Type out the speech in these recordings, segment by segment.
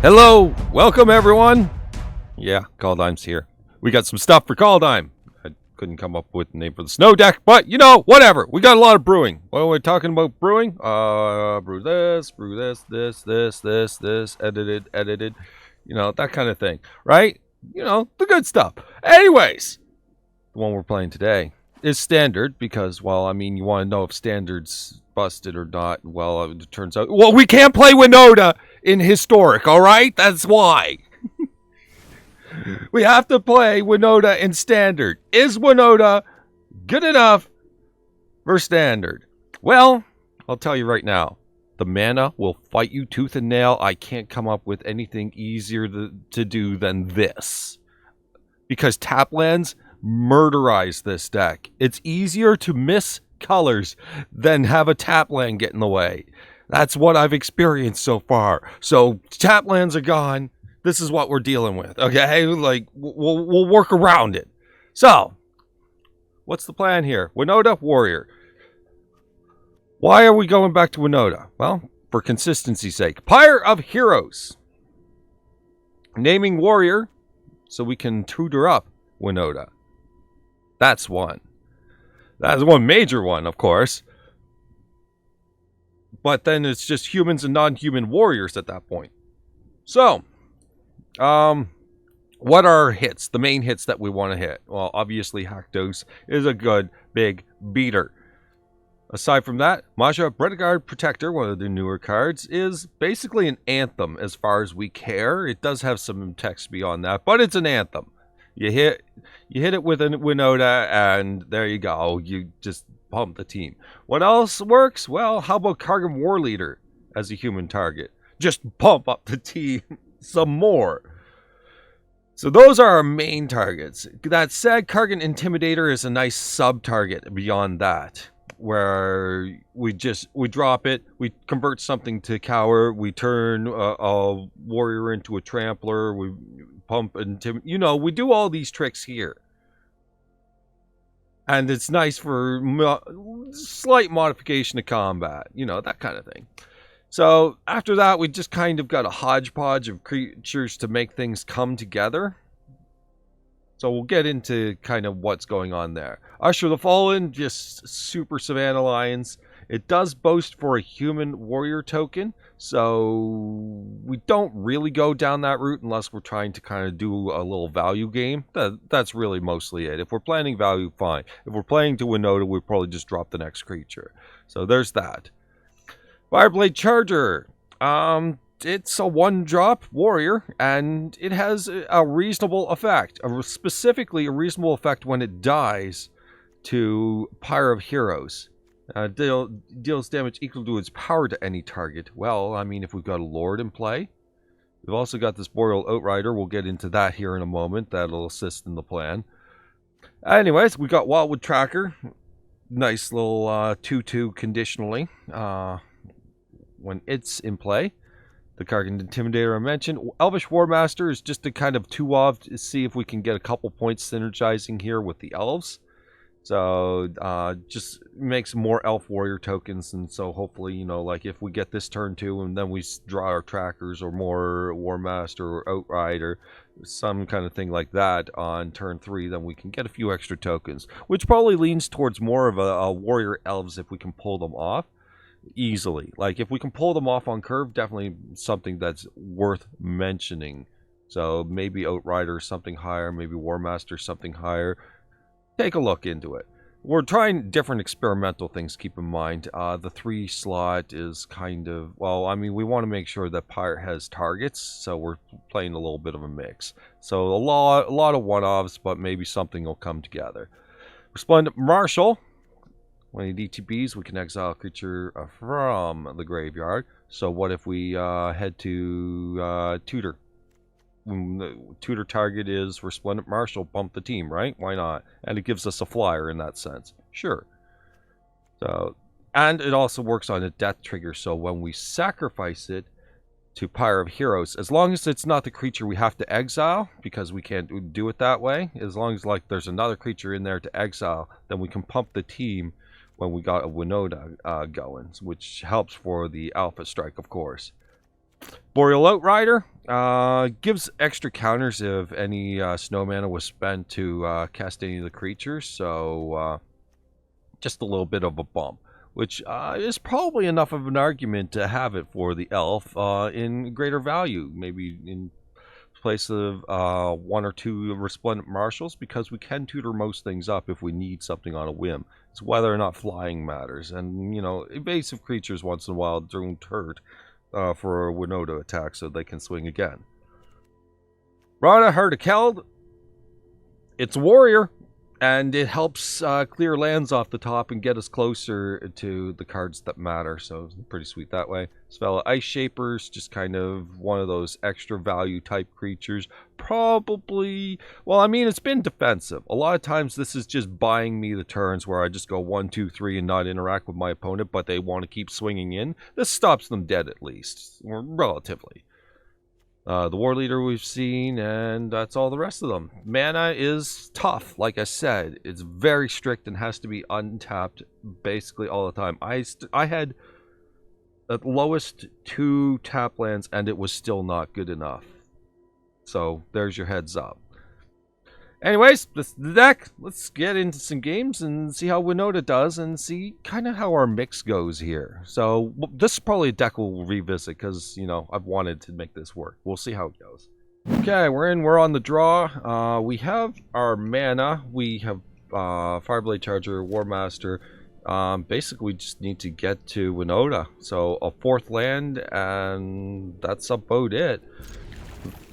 Hello, welcome everyone. Yeah, Kaldheim's here. We got some stuff for Kaldheim. I couldn't come up with a name for the snow deck, but you know, whatever. We got a lot of brewing. What are we talking about brewing? Brew this, this, edited. You know, that kind of thing, right? You know, the good stuff. Anyways, the one we're playing today is standard because, well, I mean, you want to know if standard's busted or not. Well, it turns out, well, we can't play Winota in historic, all right? That's why. We have to play Winota in standard. Is Winota good enough for standard? Well, I'll tell you right now. The mana will fight you tooth and nail. I can't come up with anything easier to do than this. Because tap lands murderize this deck. It's easier to miss colors than have a tap land get in the way. That's what I've experienced so far. So tap lands are gone. This is what we're dealing with. Okay, like we'll work around it. So, what's the plan here? Winota, warrior. Why are we going back to Winota? Well, for consistency's sake. Pyre of Heroes. Naming warrior so we can tutor up Winota. That's one. That's one major one, of course. But then it's just humans and non-human warriors at that point. So, what are hits? The main hits that we want to hit? Well, obviously Haktos is a good big beater. Aside from that, Maja, Bretagard Protector, one of the newer cards, is basically an anthem as far as we care. It does have some text beyond that, but it's an anthem. You hit it with a Winota, and there you go. You just pump the team. What else works? Well, how about Kargan Warleader as a human target? Just pump up the team some more. So those are our main targets. That said, Kargan Intimidator is a nice sub-target beyond that, where we drop it, we convert something to cower, we turn a warrior into a trampler, we pump you know, we do all these tricks here. And it's nice for slight modification of combat, you know, that kind of thing. So after that, we just kind of got a hodgepodge of creatures to make things come together. So we'll get into kind of what's going on there. Usher the Fallen, just super Savannah Lions. It does boast for a human warrior token, so we don't really go down that route unless we're trying to kind of do a little value game. That's really mostly it. If we're planning value, fine. If we're playing to Winota, we'll probably just drop the next creature. So there's that. Fireblade Charger. It's a one-drop warrior, and it has a reasonable effect. Specifically, a reasonable effect when it dies to Pyre of Heroes. Deals damage equal to its power to any target. Well, I mean, if we've got a Lord in play. We've also got this Boreal Outrider. We'll get into that here in a moment. That'll assist in the plan. Anyways, we got Wildwood Tracker. Nice little 2-2 conditionally when it's in play. The Kargan Intimidator I mentioned. Elvish Warmaster is just to kind of two-off to see if we can get a couple points synergizing here with the elves. So, just makes more elf warrior tokens, and so hopefully, you know, like if we get this turn 2 and then we draw our trackers or more Warmaster or Outrider, some kind of thing like that on turn 3, then we can get a few extra tokens, which probably leans towards more of a warrior elves if we can pull them off easily. Like if we can pull them off on curve, definitely something that's worth mentioning. So maybe Outrider something higher, maybe Warmaster something higher. Take a look into it. We're trying different experimental things, keep in mind. The 3 slot is kind of, well, I mean, we want to make sure that Pyre has targets, so we're playing a little bit of a mix. So a lot of one-offs, but maybe something will come together. Resplendent Marshal. When he DTBs, we can exile a creature from the graveyard. So what if we head to Tutor? The tutor target is Resplendent Marshal, bump the team, right? Why not? And it gives us a flyer in that sense. Sure. So, and it also works on a death trigger, so when we sacrifice it to Pyre of Heroes, as long as it's not the creature we have to exile, because we can't do it that way, as long as like there's another creature in there to exile, then we can pump the team when we got a Winota going, which helps for the Alpha Strike, of course. Boreal Outrider Gives extra counters if any snow mana was spent to cast any of the creatures, so just a little bit of a bump, which is probably enough of an argument to have it for the elf in greater value, maybe in place of 1 or 2 Resplendent Marshals, because we can tutor most things up if we need something on a whim. It's whether or not flying matters, and you know, evasive creatures once in a while don't hurt for a Winota attack, so they can swing again. Radha, Heart of Keld. It's a warrior, and it helps clear lands off the top and get us closer to the cards that matter, so it's pretty sweet that way. Svella, Ice Shapers, just kind of one of those extra value type creatures. Probably, well, I mean, it's been defensive. A lot of times this is just buying me the turns where I just go 1, 2, 3 and not interact with my opponent, but they want to keep swinging in. This stops them dead at least, or relatively. The Warleader we've seen, and that's all the rest of them. Mana is tough, like I said. It's very strict and has to be untapped basically all the time. I had at lowest 2 tap lands, and it was still not good enough. So there's your heads up. Anyways, this is the deck. Let's get into some games and see how Winota does and see kind of how our mix goes here. So this is probably a deck we'll revisit because, you know, I've wanted to make this work. We'll see how it goes. Okay, we're on the draw. We have our mana. We have Fireblade Charger, Warmaster. Basically, we just need to get to Winota. So a 4th land, and that's about it.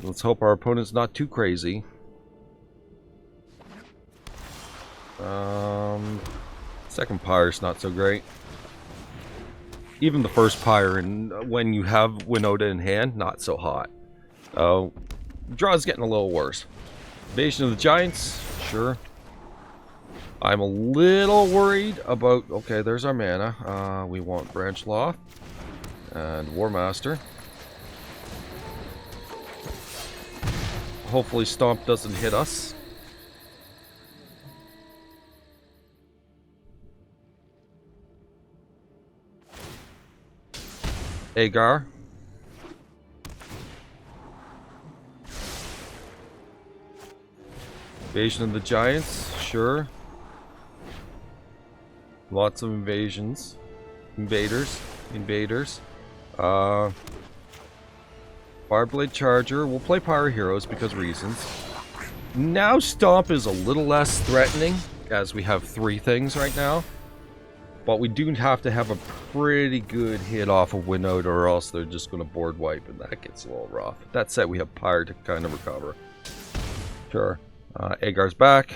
Let's hope our opponent's not too crazy. Second Pyre's not so great. Even the first Pyre, and when you have Winota in hand, not so hot. Draw's getting a little worse. Invasion of the Giants, sure. I'm a little worried about... Okay, there's our mana. We want Branchloft and Warmaster. Hopefully Stomp doesn't hit us. Agar. Invasion of the Giants, sure. Lots of invasions. Invaders. Fireblade Charger. We'll play Pyre of Heroes because reasons. Now Stomp is a little less threatening, as we have 3 things right now. But we do have to have a pretty good hit off of Winota, or else they're just going to board wipe, and that gets a little rough. That said, we have Pyre to kind of recover. Sure. Agar's back.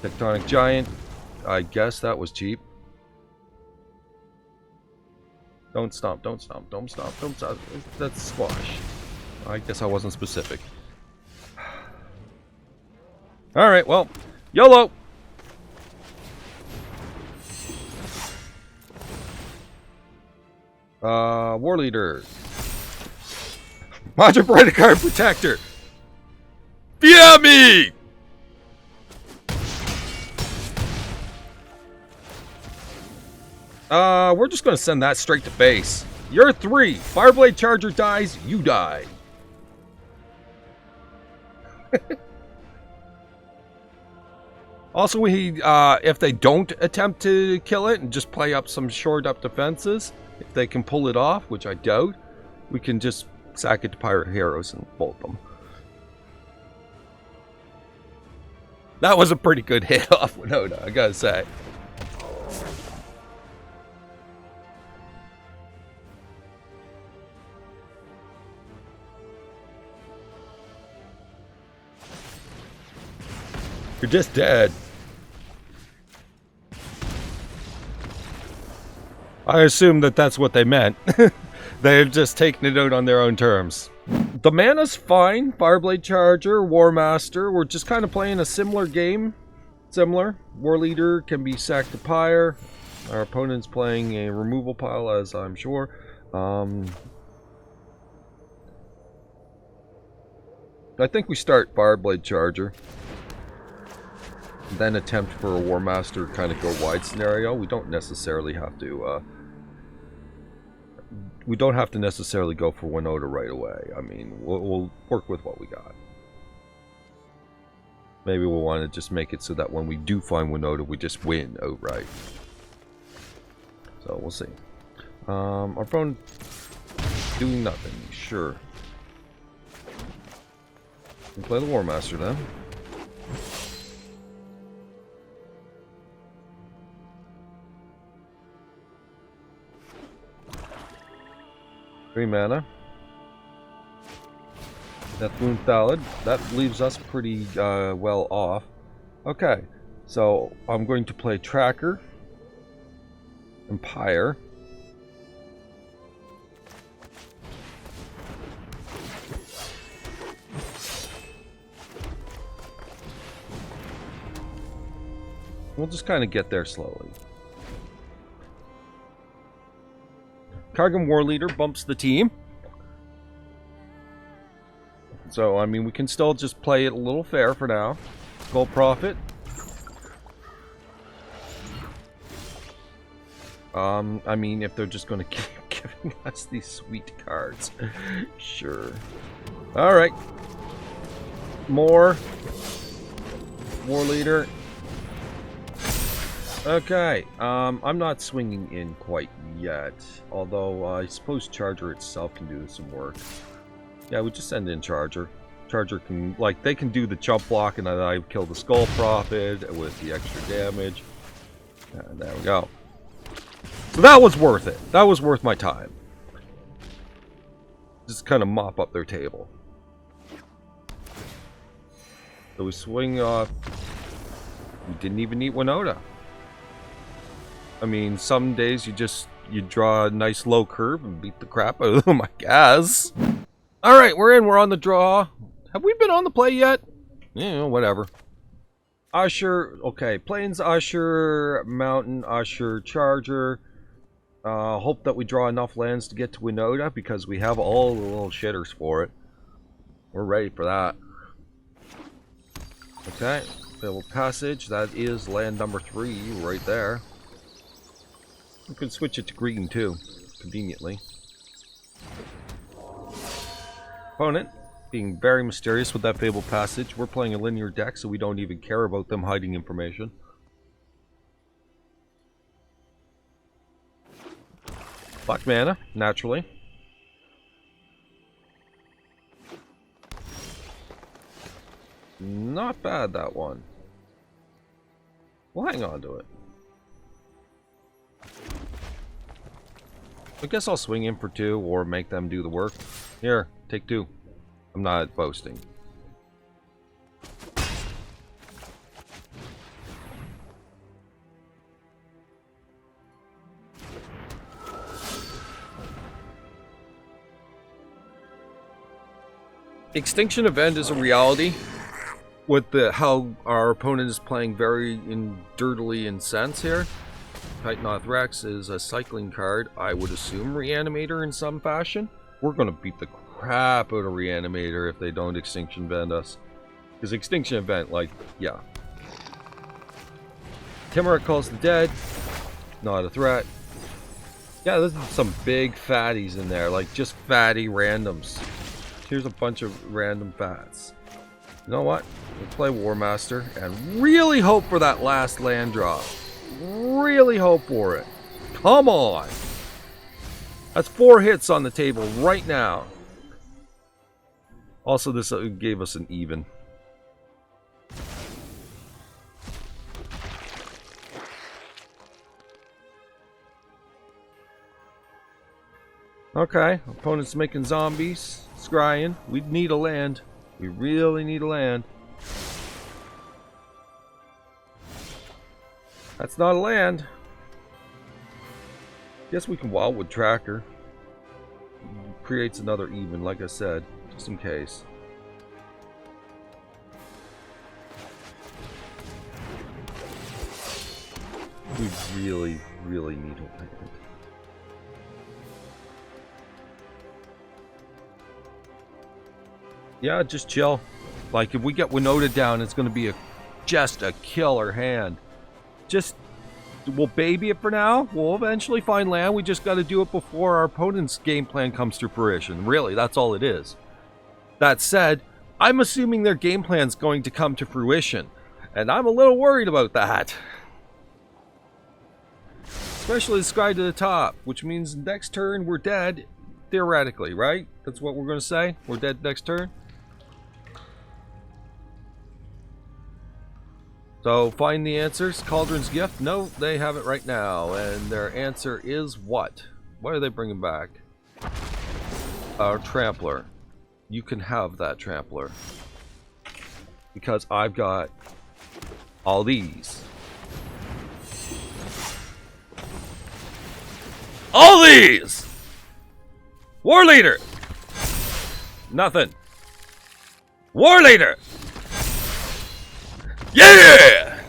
Tectonic Giant. I guess that was cheap. Don't stomp. That's squash. I guess I wasn't specific. Alright, well, YOLO! Warleader. Maja Bretagard Protector. Fear me! We're just gonna send that straight to base. You're 3. Fireblade Charger dies, you die. Also, if they don't attempt to kill it and just play up some shored up defenses, if they can pull it off, which I doubt, we can just sack it to Pyre of Heroes and bolt them. That was a pretty good hit off Winota, I gotta say. You're just dead. I assume that that's what they meant. They've just taken it out on their own terms. The mana's fine. Fireblade Charger, Warmaster. We're just kind of playing a similar game. Similar. Warleader can be sacked to Pyre. Our opponent's playing a removal pile, as I'm sure. I think we start Fireblade Charger. Then attempt for a Warmaster kind of go wide scenario. We don't necessarily have to we don't have to necessarily go for Winota right away. I mean, we'll work with what we got. Maybe we'll want to just make it so that when we do find Winota, we just win outright. So we'll see. Our phone doing nothing. Sure. We'll play the Warmaster then. 3 mana. Death Wound Thallid. That leaves us pretty well off. Okay, so I'm going to play Tracker and Pyre. We'll just kind of get there slowly. Kargan Warleader bumps the team. So, I mean, we can still just play it a little fair for now. Gold Profit. I mean, if they're just going to keep giving us these sweet cards. Sure. Alright. More. Warleader. Okay, I'm not swinging in quite yet, although I suppose Charger itself can do some work. Yeah, we just send in Charger. Charger can, like, they can do the chump block, and then I kill the Skull Prophet with the extra damage. And there we go. So that was worth it. That was worth my time. Just kind of mop up their table. So we swing off. We didn't even need Winota. I mean, some days you draw a nice low curve and beat the crap out of them, I guess. Alright, we're in. We're on the draw. Have we been on the play yet? Yeah, whatever. Usher. Okay, Plains Usher, Mountain Usher, Charger. Hope that we draw enough lands to get to Winota because we have all the little shitters for it. We're ready for that. Okay, Fabled Passage. That is land number 3 right there. We can switch it to green too, conveniently. Opponent, being very mysterious with that Fabled Passage. We're playing a linear deck, so we don't even care about them hiding information. Black mana, naturally. Not bad, that one. We'll hang on to it. I guess I'll swing in for 2 or make them do the work. Here, take 2. I'm not boasting. Extinction Event is a reality with how our opponent is playing very dirtily in sense here. Titanoth Rex is a cycling card. I would assume Reanimator in some fashion. We're going to beat the crap out of Reanimator if they don't Extinction Event us. Because Extinction Event, like, yeah. Timurit Calls the Dead. Not a threat. Yeah, there's some big fatties in there. Like, just fatty randoms. Here's a bunch of random fats. You know what? We'll play Warmaster and really hope for that last land drop. Really hope for it. Come on. That's 4 hits on the table right now. Also, this gave us an even. Okay, opponent's making zombies. Scrying. We need a land. We really need a land. That's not a land. Guess we can Wildwood Tracker. Creates another even, like I said, just in case. We really, really need a land. Yeah, just chill. Like, if we get Winota down, it's going to be just a killer hand. Just we'll baby it for now. We'll eventually find land. We just got to do it before our opponent's game plan comes to fruition. Really, that's all it is. That said, I'm assuming their game plan's going to come to fruition, and I'm a little worried about that. Especially the sky to the top, which means next turn we're dead, theoretically, right? That's what we're going to say? We're dead next turn? So, find the answers. Cauldron's Gift? No, they have it right now. And their answer is what? What are they bringing back? Our Trampler. You can have that Trampler. Because I've got all these. All these! Warleader! Nothing. Warleader! Yeah!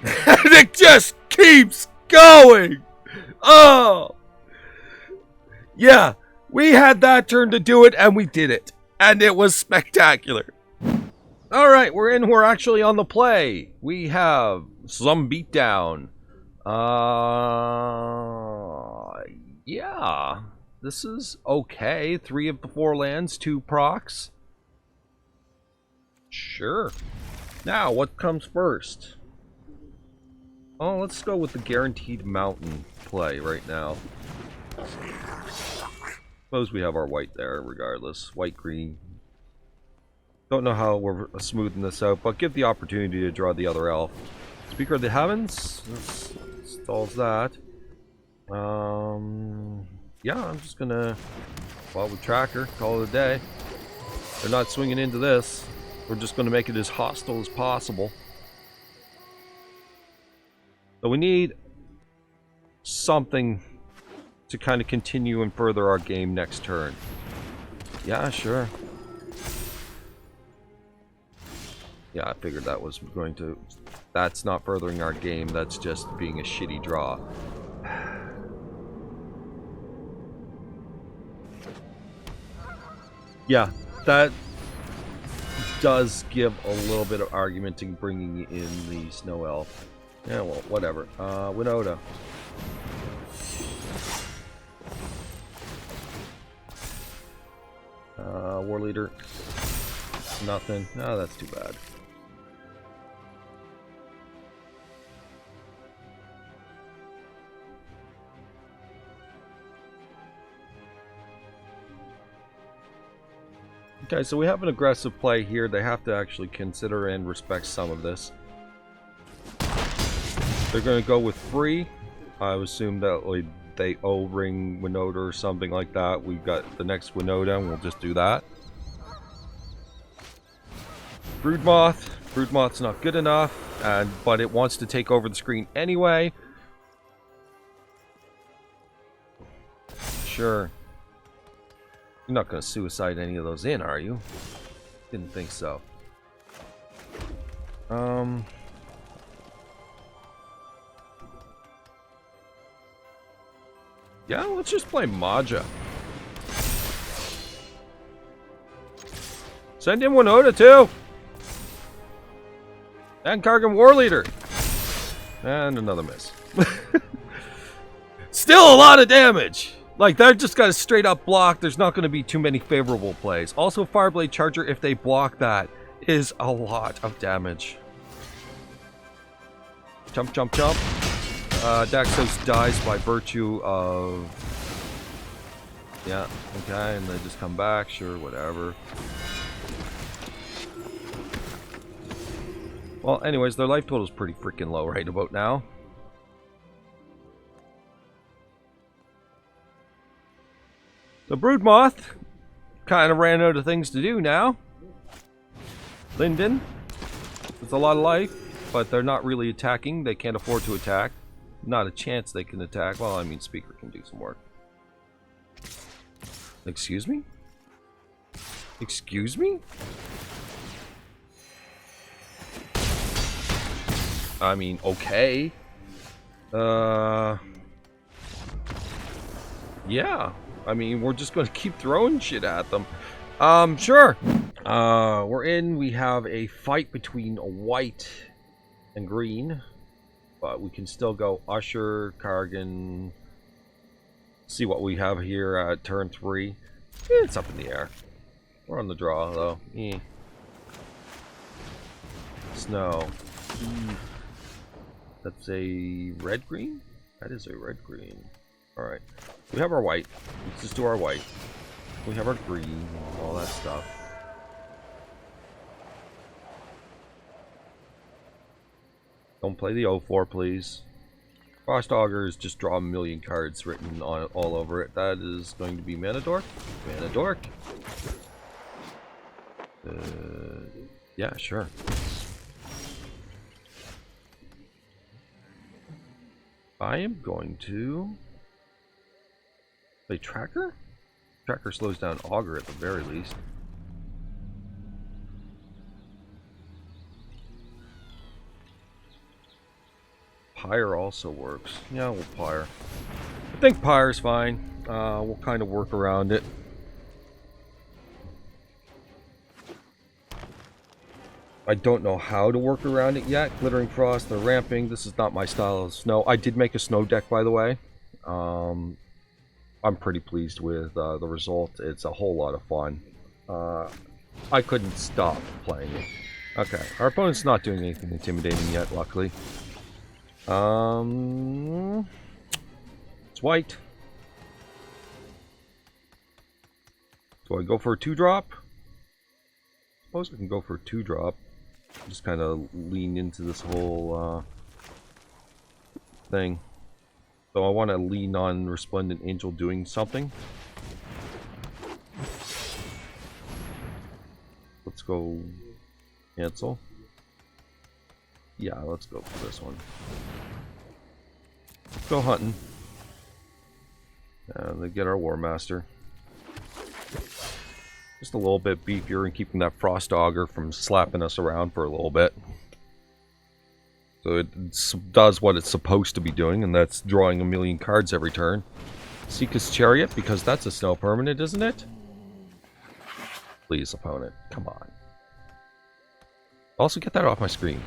And it just keeps going! Oh! Yeah, we had that turn to do it, and we did it. And it was spectacular. Alright, we're actually on the play. We have some beatdown. Yeah. This is okay. 3 of the 4 lands, 2 procs. Sure. Now, what comes first? Oh, let's go with the Guaranteed Mountain play right now. Suppose we have our white there, regardless. White-green. Don't know how we're smoothing this out, but give the opportunity to draw the other elf. Speaker of the Heavens. This installs that. Yeah, I'm just gonna Wildwood Tracker, call it a day. They're not swinging into this. We're just gonna make it as hostile as possible. So we need something to kind of continue and further our game next turn. Yeah, sure. Yeah, I figured that was going to... That's not furthering our game, that's just being a shitty draw. Yeah, that does give a little bit of argument to bringing in the Snow Elf. Yeah, well, whatever. Winota. Warleader. Nothing. Oh, that's too bad. Okay, so we have an aggressive play here. They have to actually consider and respect some of this. They're going to go with free. I would assume that like, they O-ring Winota or something like that. We've got the next Winota and we'll just do that. Broodmoth. Broodmoth's not good enough, but it wants to take over the screen anyway. Sure. You're not going to suicide any of those in, are you? Didn't think so. Yeah, let's just play Maja. Send in Winota too! And Kargan Warleader! And another miss. Still a lot of damage! Like, they're just got a straight up block. There's not going to be too many favorable plays. Also, Fireblade Charger, if they block that, is a lot of damage. Jump, jump, jump. Daxos dies by virtue of... Yeah, okay, and they just come back. Sure, whatever. Well, anyways, their life total is pretty freaking low right about now. The Broodmoth kind of ran out of things to do now. Linden, it's a lot of life, but they're not really attacking. They can't afford to attack. Not a chance they can attack. Well, I mean, Speaker can do some work. Excuse me? Excuse me? I mean, okay. Yeah. I mean, we're just going to keep throwing shit at them. Sure. We have a fight between white and green, but we can still go Usher, Kargan. See what we have here at turn 3. It's up in the air. We're on the draw though. Snow. That's a red-green? That is a red-green. Alright. We have our white. Let's just do our white. We have our green, all that stuff. Don't play the 0-4, please. Frost Augers just draw a million cards written on it all over it. That is going to be Mana Dork. Mana Dork. Yeah, sure. I am going to play Tracker. Tracker slows down Augur at the very least. Pyre also works. Yeah, we'll Pyre. I think Pyre's fine. We'll kind of work around it. I don't know how to work around it yet. Glittering Frost, they're ramping. This is not my style of snow. I did make a snow deck, by the way. I'm pretty pleased with the result. It's a whole lot of fun. I couldn't stop playing it. Okay, our opponent's not doing anything intimidating yet, luckily. It's white. Do I go for a 2-drop? Suppose we can go for a 2-drop. Just kind of lean into this whole thing. So I want to lean on Resplendent Angel doing something. Let's go cancel. Yeah, let's go for this one. Go hunting. And then get our Warmaster. Just a little bit beefier and keeping that Frost Augur from slapping us around for a little bit. So it does what it's supposed to be doing, and that's drawing a million cards every turn. Seeka's Chariot, because that's a snow permanent, isn't it? Please, opponent. Come on. Also, get that off my screen.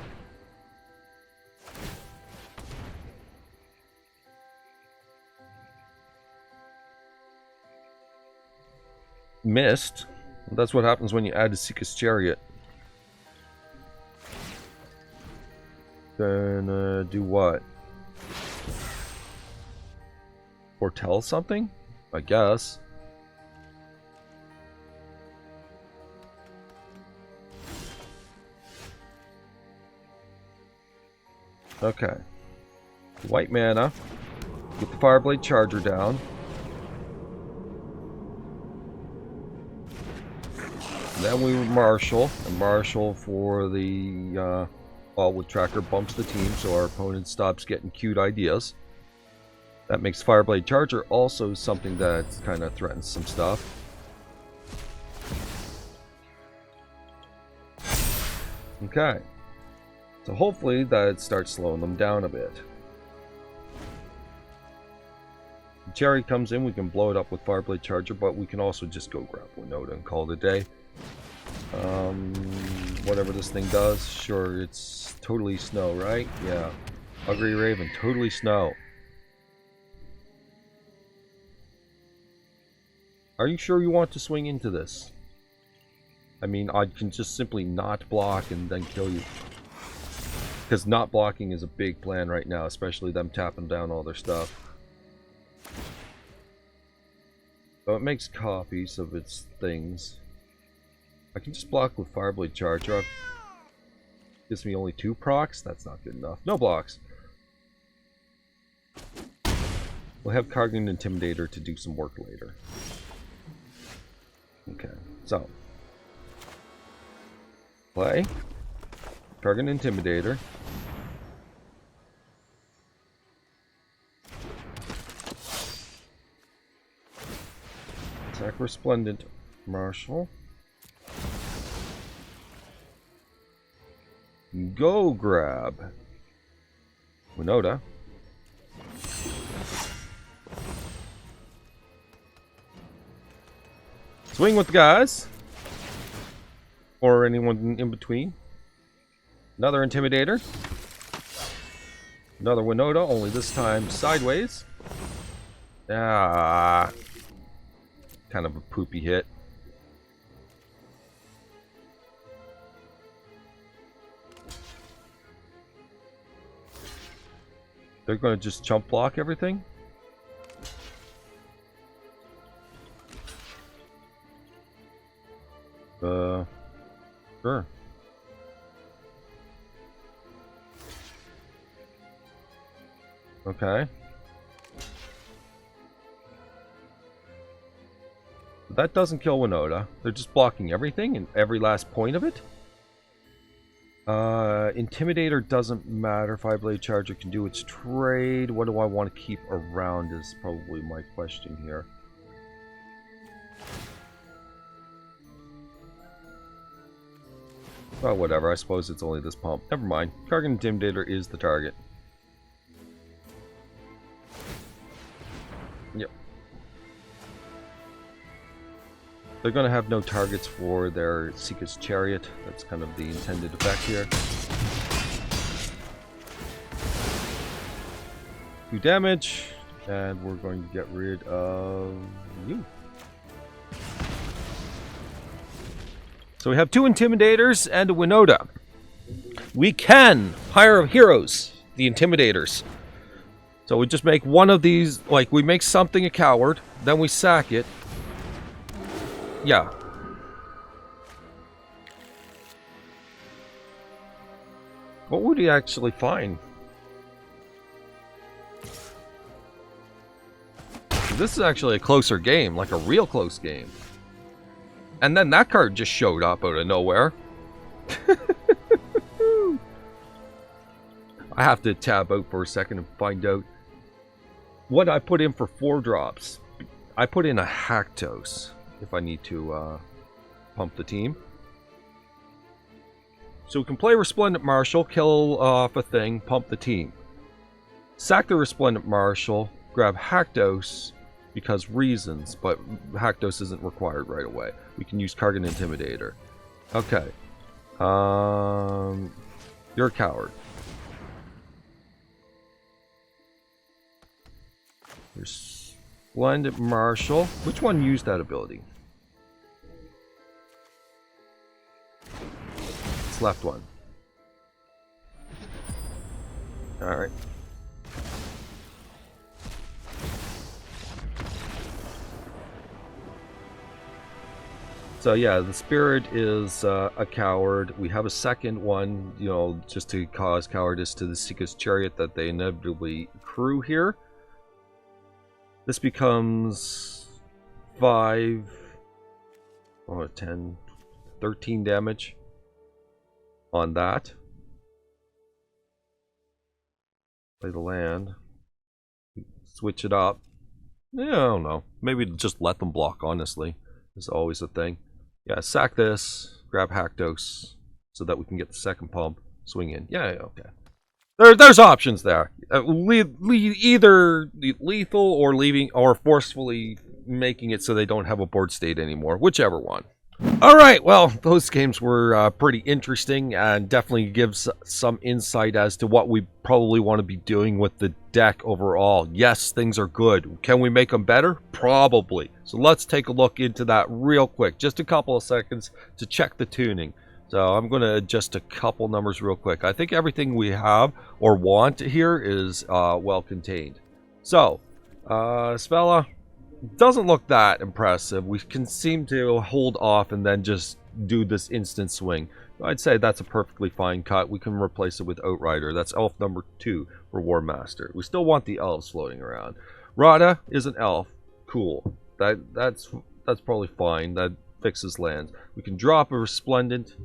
Missed. That's what happens when you add a Seeka's Chariot. Then do what? Foretell something? I guess. Okay. White mana. Get the Fireblade Charger down. Then we Marshal, and Marshal for the Wildwood Tracker bumps the team, so our opponent stops getting cute ideas. That makes Fireblade Charger also something that kind of threatens some stuff. Okay. So hopefully that starts slowing them down a bit. The Cherry comes in, we can blow it up with Fireblade Charger, but we can also just go grab Winota and call it a day. Whatever this thing does, sure, it's totally snow, right? Yeah. Ugly Raven, totally snow. Are you sure you want to swing into this? I mean, I can just simply not block and then kill you. Because not blocking is a big plan right now, especially them tapping down all their stuff. So it makes copies of its things. I can just block with Fireblade Charger. Gives me only 2 procs? That's not good enough. No blocks. We'll have Kargan Intimidator to do some work later. Okay, so. Play. Kargan Intimidator. Attack Resplendent Marshal. Go grab Winota. Swing with the guys. Or anyone in between. Another Intimidator. Another Winota, only this time sideways. Ah, kind of a poopy hit. They're going to just chump block everything? Sure. Okay. That doesn't kill Winota. They're just blocking everything and every last point of it. Intimidator doesn't matter. Fireblade Charger can do its trade. What do I want to keep around is probably my question here. Well, whatever. I suppose it's only this pump. Never mind. Kargan Intimidator is the target. Yep. They're going to have no targets for their Seeker's Chariot. That's kind of the intended effect here. 2 damage. And we're going to get rid of you. So we have 2 Intimidators and a Winota. We can Pyre of Heroes the Intimidators. So we just make one of these, like we make something a coward, then we sack it. Yeah. What would he actually find? This is actually a closer game, like a real close game. And then that card just showed up out of nowhere. I have to tab out for a second and find out what I put in for 4 drops. I put in a Haktos if I need to pump the team. So we can play Resplendent Marshal, kill off a thing, pump the team. Sack the Resplendent Marshal, grab Haktos because reasons, but Haktos isn't required right away. We can use Kargan Intimidator. Okay. You're a coward. Resplendent Marshal. Which one used that ability? It's left one. Alright. So yeah, the Spirit is a coward. We have a second one, you know, just to cause cowardice to the Seeker's Chariot that they inevitably accrue here. This becomes 5, 10, 13 damage on that. Play the land. Switch it up. Yeah, I don't know. Maybe just let them block, honestly. Is always a thing. Yeah, sack this, grab Haktos, so that we can get the second pump, swing in. Yeah, okay. There's options there. Either lethal or leaving, or forcefully making it so they don't have a board state anymore. Whichever one. Alright, well, those games were pretty interesting and definitely gives some insight as to what we probably want to be doing with the deck overall. Yes, things are good. Can we make them better? Probably. So let's take a look into that real quick. Just a couple of seconds to check the tuning. So I'm going to adjust a couple numbers real quick. I think everything we have or want here is well contained. So, Svella doesn't look that impressive. We can seem to hold off and then just do this instant swing. I'd say that's a perfectly fine cut. We can replace it with Outrider. That's elf number 2 for Warmaster. We still want the elves floating around. Radha is an elf. Cool. That's probably fine. That fixes lands. We can drop a Resplendent.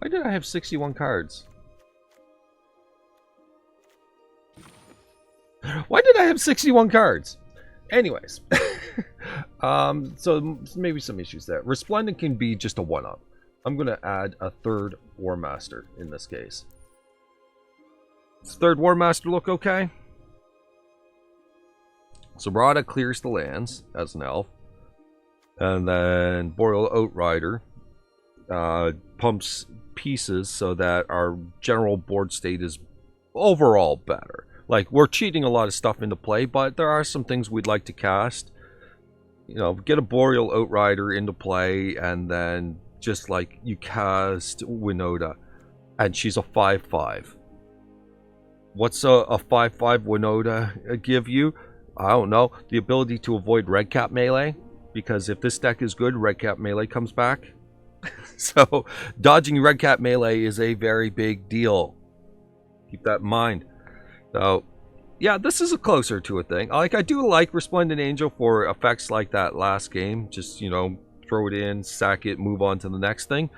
Why did I have 61 cards? Why did I have 61 cards? Anyways. So maybe some issues there. Resplendent can be just a one-up. I'm going to add a 3rd Warmaster in this case. Does 3rd Warmaster look okay? So Radha clears the lands as an elf. And then Boreal Outrider pumps pieces so that our general board state is overall better. Like, we're cheating a lot of stuff into play, but there are some things we'd like to cast. You know, get a Boreal Outrider into play, and then just like you cast Winota, and she's a 5/5. What's a 5/5 Winota give you? I don't know. The ability to avoid red cap melee, because if this deck is good, red cap melee comes back. So dodging red cap melee is a very big deal. Keep that in mind. So yeah, this is a closer to a thing. Like, I do like Resplendent Angel for effects like that last game. Just, you know, throw it in, sack it, move on to the next thing.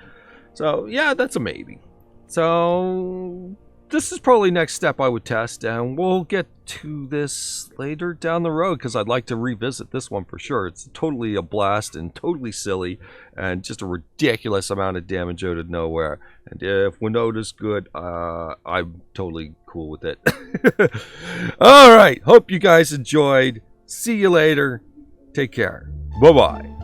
So yeah, that's a maybe. So this is probably next step I would test, and we'll get to this later down the road because I'd like to revisit this one for sure. It's totally a blast and totally silly and just a ridiculous amount of damage out of nowhere. And if Winota's good, I'm totally cool with it. All right, hope you guys enjoyed. See you later. Take care. Bye-bye.